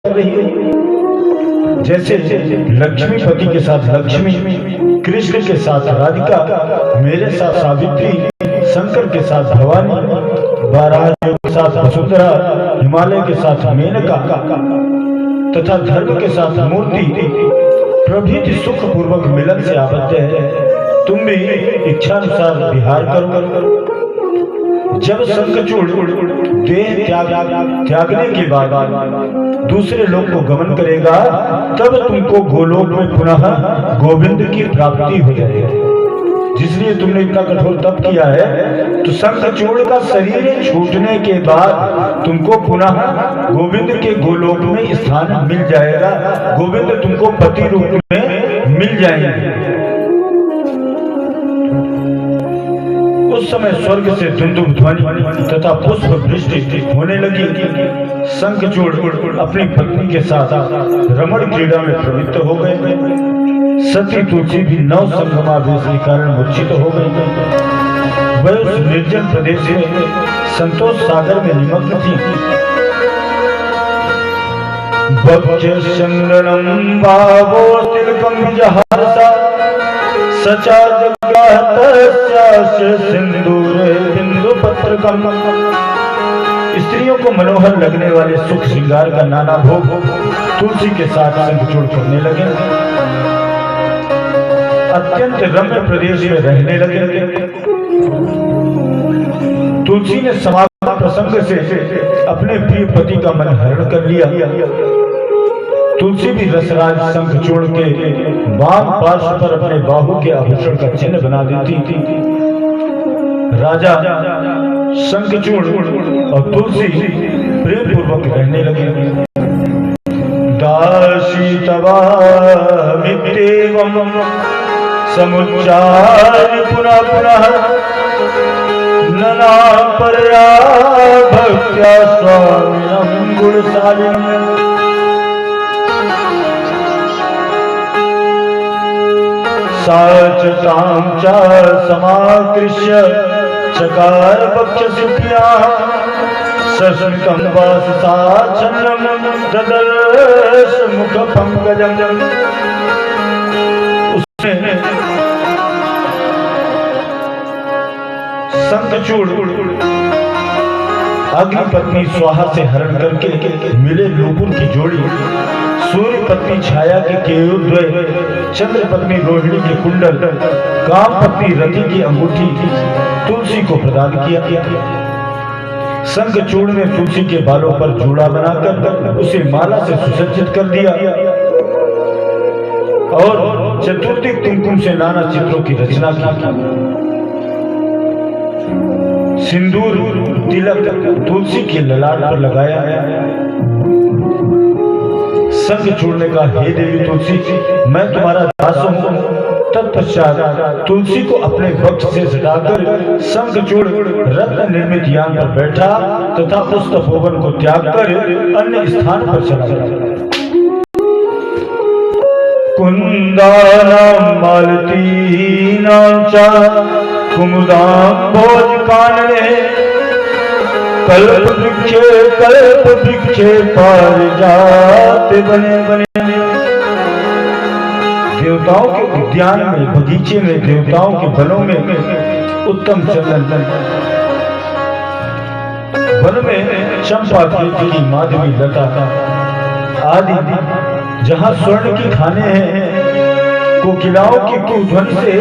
कर रही हो। जैसे लक्ष्मीपति के साथ लक्ष्मी, कृष्ण के साथ राधिका, मेरे साथ सावित्री, शंकर के साथ भवानी, वाराह के साथ वसुंधरा, हिमालय के साथ मेनका तथा धर्म के साथ मूर्ति प्रभृति सुख पूर्वक मिलन से आबद्ध है। तुम भी इच्छानुसार विहार करो। जब शंखचूड़ देह त्यागने के बाद दूसरे लोक को गमन करेगा, तब तुमको गोलोक में पुनः गोविंद की प्राप्ति हो जाएगी। जिसलिए तुमने इतना कठोर तप किया है, तो शंखचूड़ का शरीर छूटने के बाद तुमको पुनः गोविंद के गोलोक में स्थान मिल जाएगा। गोविंद तुमको पति रूप में मिल जाएंगे। उस समय स्वर्ग से दुंदुभ ध्वनि तथा पुष्प वृष्टि होने लगी। शंखचूड़ अपनी पत्नी के साथ रमण क्रीड़ा में प्रवृत्त हो गए। सती तुलसी भी नव संगमावेश के कारण मूर्छित हो गई। वह उस निर्जन प्रदेश में संतोष सागर में निमग्न थी। भक्ष्यचंदनम भावो तिलकम विजहासा सचा सिंदूर बिंदु पत्रकम। स्त्रियों को मनोहर लगने वाले सुख श्रृंगार का नाना भोग तुलसी के साथ शंखचूड़ करने लगे। अत्यंत रम्य प्रदेश में रहने लगे। तुलसी ने समागम प्रसंग से अपने प्रिय पति का मन हरण कर लिया। तुलसी भी रसराज शंखचूड़ के वाम पार्श्व पर अपने बाहु के आभूषण का चिन्ह बना देती थी। राजा शंखचूड़ और तुलसी प्रेम पूर्वक रहने लगे। दासी तवा मित्येवं समुच्चार्य पुनः पुनः नना परया भक्त्या स्वामिनं गुणशालिनम्। साचतां च समाकृष्य चकार वक्षसिभ्यां सस्मितं वाससा छन्नं ददर्श मुखपङ्कजम्। उसने शंखचूड़ अग्निपत्नी स्वाहा से हरण करके मिले नूपुर की जोड़ी, सूर्य पत्नी छाया के केयूरद्वय, चंद्र पत्नी रोहिणी के कुंडल, काम पत्नी रति की अंगूठी तुलसी को प्रदान किया। शंखचूड़ ने तुलसी के बालों पर जूड़ा बनाकर उसे माला से सुसज्जित कर दिया और चतुर्दिक कुमकुम से नाना चित्रों की रचना की। सिंदूर तिलक तुलसी के ललाट पर लगाया। शंखचूड़ ने कहा, हे देवी तुलसी, मैं तुम्हारा दास हूं। तत्पश्चात तुलसी को अपने वक्ष से सटाकर शंखचूड़ रत्न निर्मित यान पर बैठा तथा उस तपोवन को त्याग कर अन्य स्थान पर चला गया। कुंदानां मालतीनां च कुमुदाम्भोज कानने कल्प वृक्षे पारिजात बने बने। देवताओं के उद्यान में, बगीचे में, देवताओं के वनों में उत्तम चंदन, वन में चंपा की माधवी लता आदि, जहाँ स्वर्ण की खाने हैं, कोकिलाओं की कुध्वनि से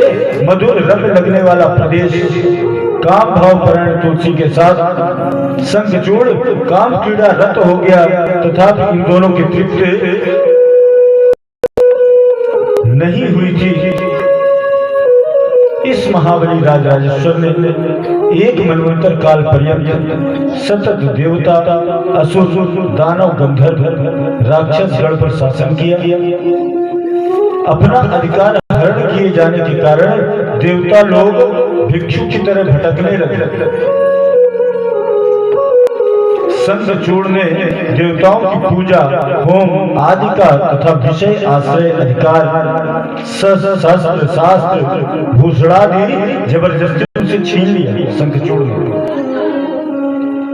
मधुर रंग लगने वाला प्रदेश, काम भाव परायण तुलसी के साथ शंखचूड़ काम क्रीड़ा रत हो गया तथा इन दोनों की तृप्ति नहीं हुई थी। इस महाबली राजराजेश्वर ने एक मनवंतर काल पर्यंत सतत देवता, असुर, दानव, गंधर्व, राक्षस गण पर शासन किया। अपना अधिकार हरण किए जाने के कारण देवता लोग भिक्षु की तरह भटकने लगे। शंखचूड़ ने देवताओं की पूजा, होम आदि का तथा विषय आश्रय अधिकार शस्त्र शास्त्र भूषणादि जबरदस्ती से छीन लिया शंखचूड़ ने।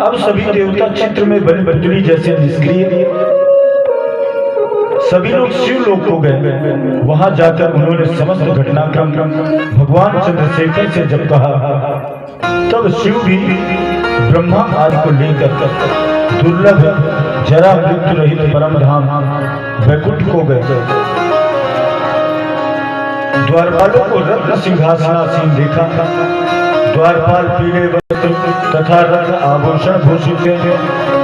अब सभी देवता चित्र में बनी बंदुरी जैसे निष्क्रिय सभी लोग शिवलोक को गए। वहां जाकर उन्होंने समस्त घटनाक्रम भगवान चंद्रशेखर से जब कहा, तब शिव भी ब्रह्मा आदि को लेकर दुर्लभ जरा मृत्यु रहित परम धाम वैकुंठ को गए। द्वारपालों को रत्न सिंहासनासीन देखा। द्वारपाल पीले वस्त्र तथा रत्न आभूषण भूषित थे।